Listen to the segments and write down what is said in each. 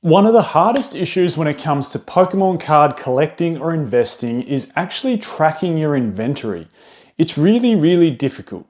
One of the hardest issues when it comes to Pokemon card collecting or investing is actually tracking your inventory. It's really, really difficult.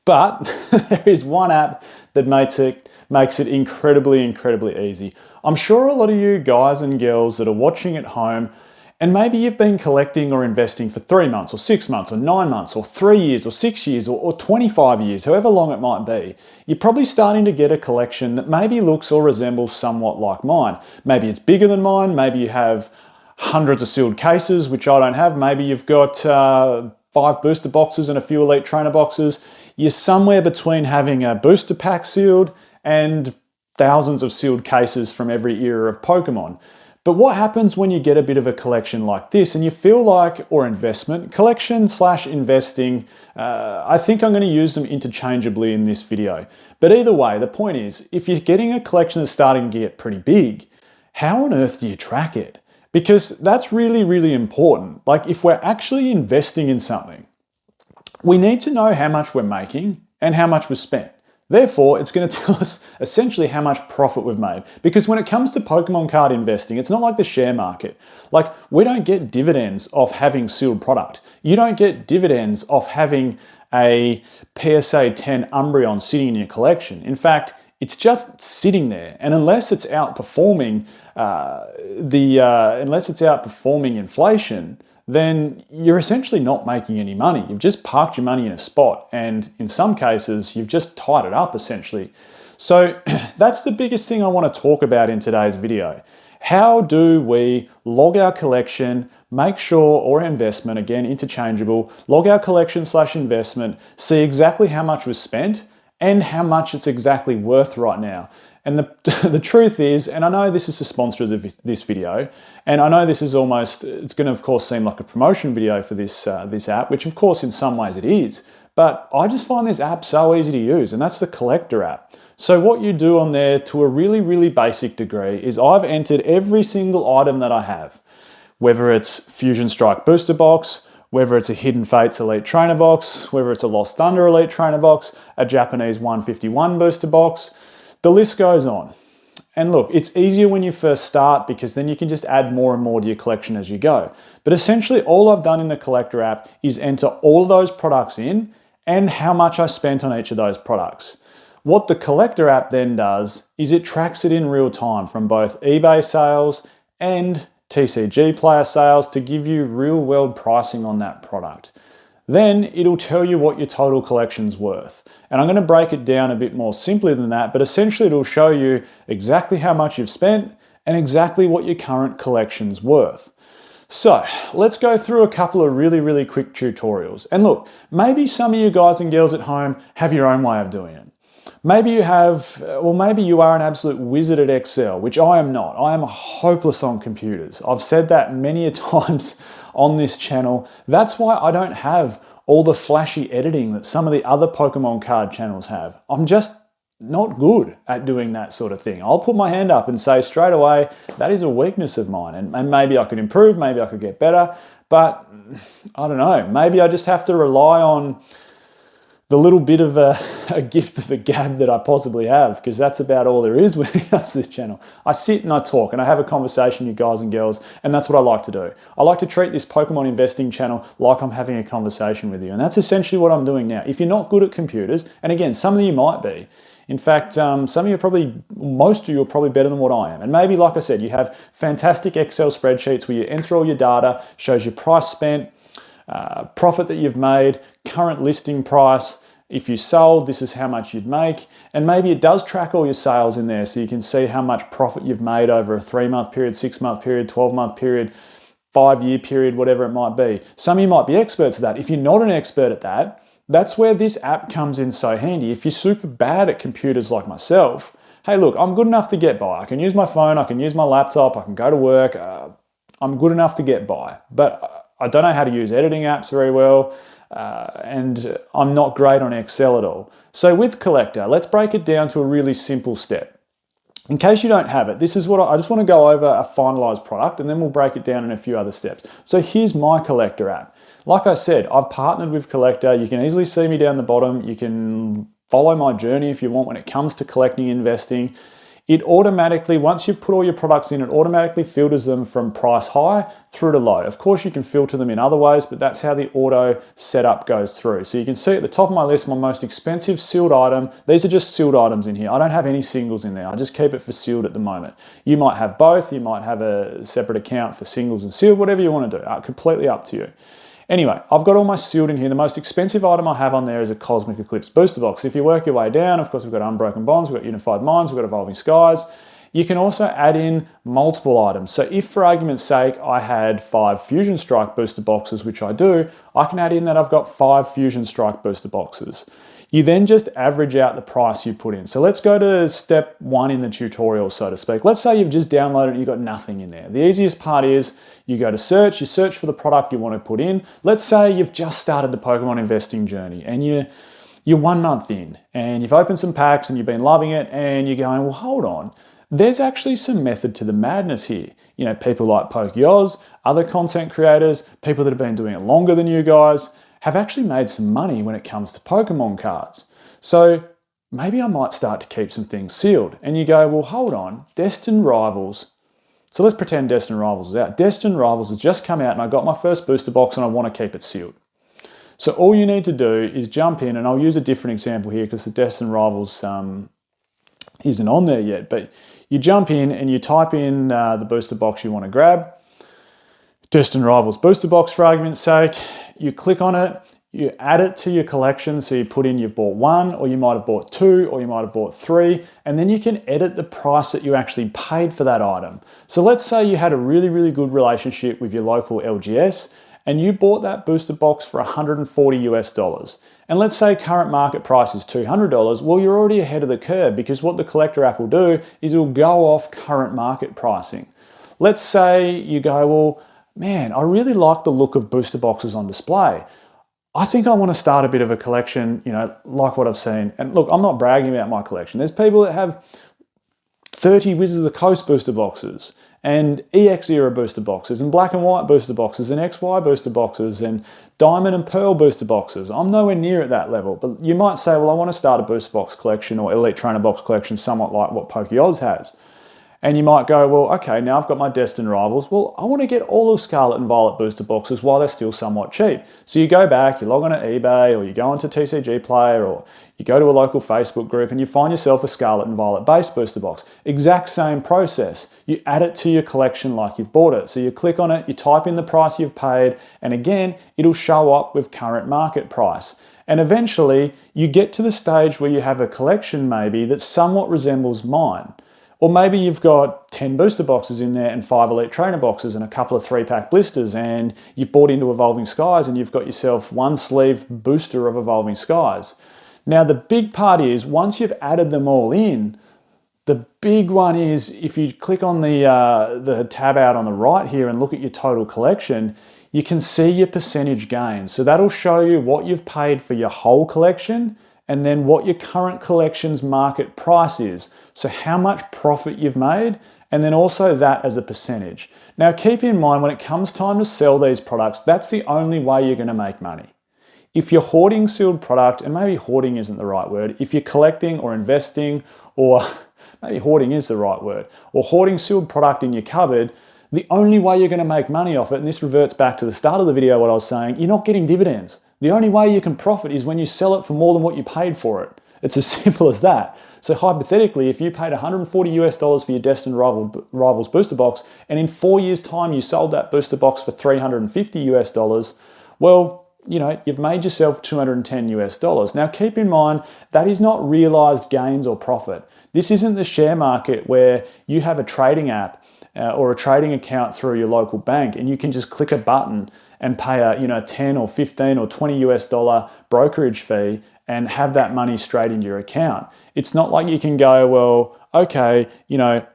But there is one app that makes it incredibly easy. I'm sure a lot of you guys and girls that are watching at home, and maybe you've been collecting or investing for 3 months or 6 months or 9 months or 3 years or 6 years or 25 years, however long it might be, you're probably starting to get a collection that maybe looks or resembles somewhat like mine. Maybe it's bigger than mine, maybe you have hundreds of sealed cases, which I don't have, maybe you've got 5 booster boxes and a few Elite Trainer boxes. You're somewhere between having a booster pack sealed and thousands of sealed cases from every era of Pokemon. But what happens when you get a bit of a collection like this and you feel like, or investment, collection/investing, I think I'm going to use them interchangeably in this video. But either way, the point is, if you're getting a collection that's starting to get pretty big, how on earth do you track it? Because that's really important. Like if we're actually investing in something, we need to know how much we're making and how much we've spent. Therefore, it's going to tell us essentially how much profit we've made. Because when it comes to Pokemon card investing, it's not like the share market. Like, we don't get dividends off having sealed product. You don't get dividends off having a PSA 10 Umbreon sitting in your collection. In fact, it's just sitting there. And unless it's outperforming inflation, then you're essentially not making any money. You've just parked your money in a spot, and in some cases, you've just tied it up essentially. So that's the biggest thing I want to talk about in today's video. How do we log our collection, make sure, or investment, again, interchangeable, log our collection/investment, see exactly how much was spent and how much it's exactly worth right now. And the truth is, and I know this is the sponsor of this video, and I know this is it's going to of course seem like a promotion video for this app, which of course in some ways it is, but I just find this app so easy to use, and that's the Collector app. So what you do on there to a really basic degree is I've entered every single item that I have, whether it's Fusion Strike booster box, whether it's a Hidden Fates Elite Trainer box, whether it's a Lost Thunder Elite Trainer box, a Japanese 151 booster box. The list goes on. And look, it's easier when you first start because then you can just add more and more to your collection as you go. But essentially all I've done in the Collector app is enter all of those products in and how much I spent on each of those products. What the Collector app then does is it tracks it in real time from both eBay sales and TCG player sales to give you real world pricing on that product. Then it'll tell you what your total collection's worth. And I'm going to break it down a bit more simply than that, but essentially it'll show you exactly how much you've spent and exactly what your current collection's worth. So let's go through a couple of really quick tutorials. And look, maybe some of you guys and girls at home have your own way of doing it. Maybe you have, or maybe you are an absolute wizard at Excel, which I am not. I am hopeless on computers. I've said that many a times on this channel. That's why I don't have all the flashy editing that some of the other Pokemon card channels have. I'm just not good at doing that sort of thing. I'll put my hand up and say straight away, that is a weakness of mine. And maybe I could improve, maybe I could get better, but I don't know. Maybe I just have to rely on the little bit of a gift of a gab that I possibly have, because that's about all there is when it comes to this channel. I sit and I talk and I have a conversation with you guys and girls, and that's what I like to do. I like to treat this Pokemon investing channel like I'm having a conversation with you, and that's essentially what I'm doing now. If you're not good at computers, and again, some of you might be, in fact, most of you are probably better than what I am. And maybe, like I said, you have fantastic Excel spreadsheets where you enter all your data, shows your price spent, profit that you've made, current listing price. If you sold, this is how much you'd make. And maybe it does track all your sales in there so you can see how much profit you've made over a 3-month period, 6-month period, 12-month period, 5-year period, whatever it might be. Some of you might be experts at that. If you're not an expert at that, that's where this app comes in so handy. If you're super bad at computers like myself, hey, look, I'm good enough to get by. I can use my phone, I can use my laptop, I can go to work. I'm good enough to get by. But I don't know how to use editing apps very well. And I'm not great on Excel at all. So with Collector, let's break it down to a really simple step. In case you don't have it, this is what I just want to go over a finalized product, and then we'll break it down in a few other steps. So here's my Collector app. Like I said, I've partnered with Collector. You can easily see me down the bottom. You can follow my journey if you want when it comes to collecting, investing. it automatically, once you've put all your products in, it automatically filters them from price high through to low. Of course, you can filter them in other ways, but that's how the auto setup goes through. So you can see at the top of my list, my most expensive sealed item. These are just sealed items in here. I don't have any singles in there. I just keep it for sealed at the moment. You might have both. You might have a separate account for singles and sealed, whatever you want to do. Completely up to you. Anyway, I've got all my sealed in here. The most expensive item I have on there is a Cosmic Eclipse booster box. If you work your way down, of course, we've got Unbroken Bonds, we've got Unified Minds, we've got Evolving Skies. You can also add in multiple items. So if, for argument's sake, I had 5 Fusion Strike booster boxes, which I do, I can add in that I've got 5 Fusion Strike booster boxes. You then just average out the price you put in. So let's go to step 1 in the tutorial, so to speak. Let's say you've just downloaded and you've got nothing in there. The easiest part is you go to search, you search for the product you want to put in. Let's say you've just started the Pokemon investing journey and you're 1 month in and you've opened some packs and you've been loving it and you're going, well, hold on. There's actually some method to the madness here. You know, people like PokeOz, other content creators, people that have been doing it longer than you guys, have actually made some money when it comes to Pokemon cards. So maybe I might start to keep some things sealed. And you go, well, hold on, Destined Rivals. So let's pretend Destined Rivals is out. Destined Rivals has just come out and I got my first booster box and I want to keep it sealed. So all you need to do is jump in, and I'll use a different example here because the Destined Rivals isn't on there yet, but you jump in and you type in the booster box you want to grab. Destined Rivals booster box, for argument's sake. You click on it, you add it to your collection. So you put in you've bought 1, or you might have bought 2, or you might have bought 3, and then you can edit the price that you actually paid for that item. So let's say you had a really, really good relationship with your local LGS and you bought that booster box for $140 US. And let's say current market price is $200. Well, you're already ahead of the curve because what the collector app will do is it will go off current market pricing. Let's say you go, well, man, I really like the look of booster boxes on display. I think I want to start a bit of a collection, you know, like what I've seen. And look, I'm not bragging about my collection. There's people that have 30 Wizards of the Coast booster boxes and EX era booster boxes and black and white booster boxes and XY booster boxes and diamond and pearl booster boxes. I'm nowhere near at that level, but you might say, well, I want to start a booster box collection or elite trainer box collection somewhat like what PokeOz has. And you might go, well, okay, now I've got my Destined Rivals. Well, I want to get all of Scarlet and Violet booster boxes while they're still somewhat cheap. So you go back, you log on to eBay, or you go onto TCG Player, or you go to a local Facebook group and you find yourself a Scarlet and Violet base booster box. Exact same process. You add it to your collection like you've bought it. So you click on it, you type in the price you've paid, and again, it'll show up with current market price. And eventually, you get to the stage where you have a collection maybe that somewhat resembles mine. Or maybe you've got 10 booster boxes in there and 5 elite trainer boxes and a couple of 3-pack blisters, and you've bought into Evolving Skies and you've got yourself 1 sleeve booster of Evolving Skies. Now the big part is once you've added them all in, the big one is if you click on the tab out on the right here and look at your total collection, you can see your percentage gain. So that'll show you what you've paid for your whole collection and then what your current collection's market price is. So how much profit you've made, and then also that as a percentage. Now keep in mind when it comes time to sell these products, that's the only way you're going to make money. If you're hoarding sealed product, and maybe hoarding isn't the right word, if you're collecting or investing, or maybe hoarding is the right word, or hoarding sealed product in your cupboard, the only way you're going to make money off it, and this reverts back to the start of the video what I was saying, you're not getting dividends. The only way you can profit is when you sell it for more than what you paid for it. It's as simple as that. So hypothetically, if you paid $140 for your Destined Rivals booster box, and in 4 years' time you sold that booster box for $350, well, you know, you've made yourself $210. Now keep in mind, that is not realized gains or profit. This isn't the share market where you have a trading app or a trading account through your local bank and you can just click a button and pay a 10 or 15 or $20 brokerage fee and have that money straight into your account. It's not like you can go, well, okay, you know,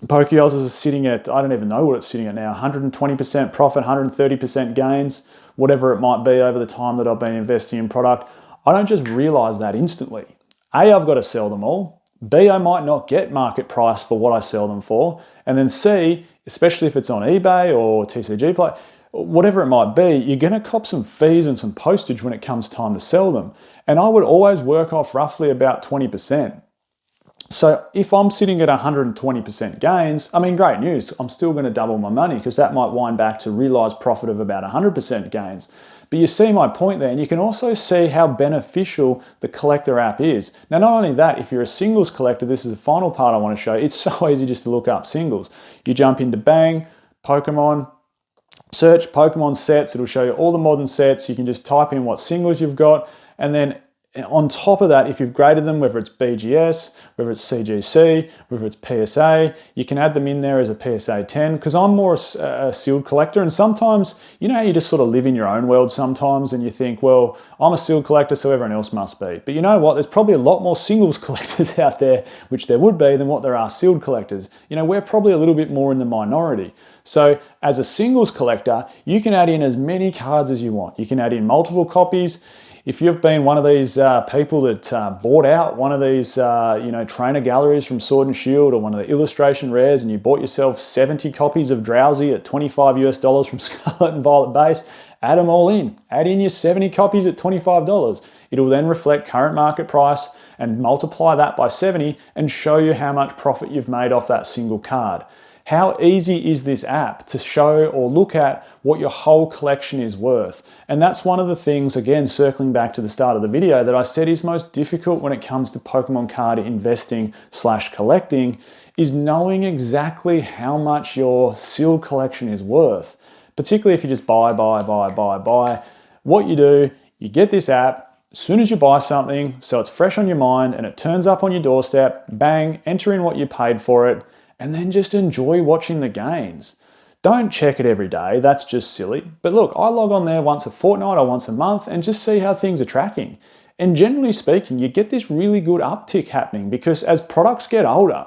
PokeOz is sitting at, I don't even know what it's sitting at now, 120% profit, 130% gains, whatever it might be over the time that I've been investing in product. I don't just realize that instantly. A, I've got to sell them all. B, I might not get market price for what I sell them for. And then C, especially if it's on eBay or TCG Play, whatever it might be, you're going to cop some fees and some postage when it comes time to sell them. And I would always work off roughly about 20%. So if I'm sitting at 120% gains, I mean, great news. I'm still going to double my money because that might wind back to realized profit of about 100% gains. But you see my point there, and you can also see how beneficial the Collector app is. Now, not only that, if you're a singles collector, this is the final part I want to show you. It's so easy just to look up singles. You jump into Bang, Pokemon, search Pokemon sets. It'll show you all the modern sets. You can just type in what singles you've got, and then on top of that, if you've graded them, whether it's BGS, whether it's CGC, whether it's PSA, you can add them in there as a PSA 10, because I'm more a sealed collector, and sometimes, you know how you just sort of live in your own world sometimes, and you think, well, I'm a sealed collector, so everyone else must be. But you know what? There's probably a lot more singles collectors out there, which there would be, than what there are sealed collectors. You know, we're probably a little bit more in the minority. So as a singles collector, you can add in as many cards as you want. You can add in multiple copies. If you've been one of these people that bought out one of these, trainer galleries from Sword and Shield, or one of the illustration rares, and you bought yourself 70 copies of Drowsy at $25 US from Scarlet and Violet base, add them all in. Add in your 70 copies at $25. It'll then reflect current market price and multiply that by 70 and show you how much profit you've made off that single card. How easy is this app to show or look at what your whole collection is worth? And that's one of the things, again, circling back to the start of the video, that I said is most difficult when it comes to Pokemon card investing / collecting, is knowing exactly how much your sealed collection is worth. Particularly if you just buy. What you do, you get this app, as soon as you buy something, so it's fresh on your mind and it turns up on your doorstep, bang, enter in what you paid for it, and then just enjoy watching the gains. Don't check it every day, that's just silly. But look, I log on there once a fortnight or once a month and just see how things are tracking. And generally speaking, you get this really good uptick happening because as products get older,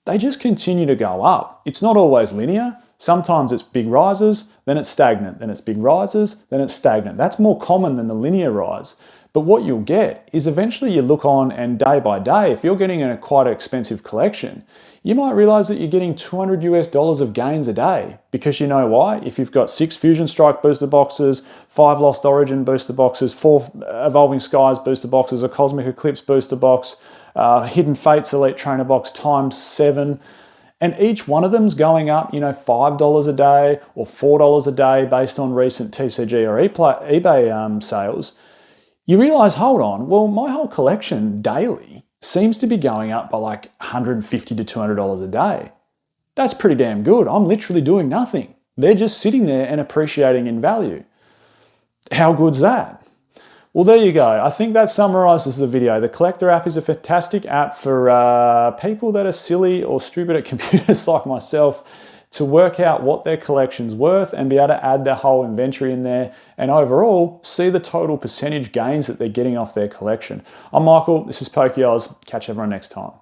they just continue to go up. It's not always linear. Sometimes it's big rises, then it's stagnant, then it's big rises, then it's stagnant. That's more common than the linear rise. But what you'll get is eventually you look on and day by day, if you're getting a quite expensive collection, you might realize that you're getting $200 US of gains a day. Because you know why? If you've got 6 Fusion Strike booster boxes, 5 Lost Origin booster boxes, 4 Evolving Skies booster boxes, a Cosmic Eclipse booster box, Hidden Fates Elite Trainer box times 7, and each one of them's going up, $5 a day or $4 a day based on recent TCG or eBay sales, you realize, hold on, well, my whole collection daily seems to be going up by like $150 to $200 a day. That's pretty damn good. I'm literally doing nothing. They're just sitting there and appreciating in value. How good's that? Well, there you go. I think that summarizes the video. The Collector app is a fantastic app for people that are silly or stupid at computers like myself, to work out what their collection's worth and be able to add their whole inventory in there and overall see the total percentage gains that they're getting off their collection. I'm Michael, this is PokeOz. Catch everyone next time.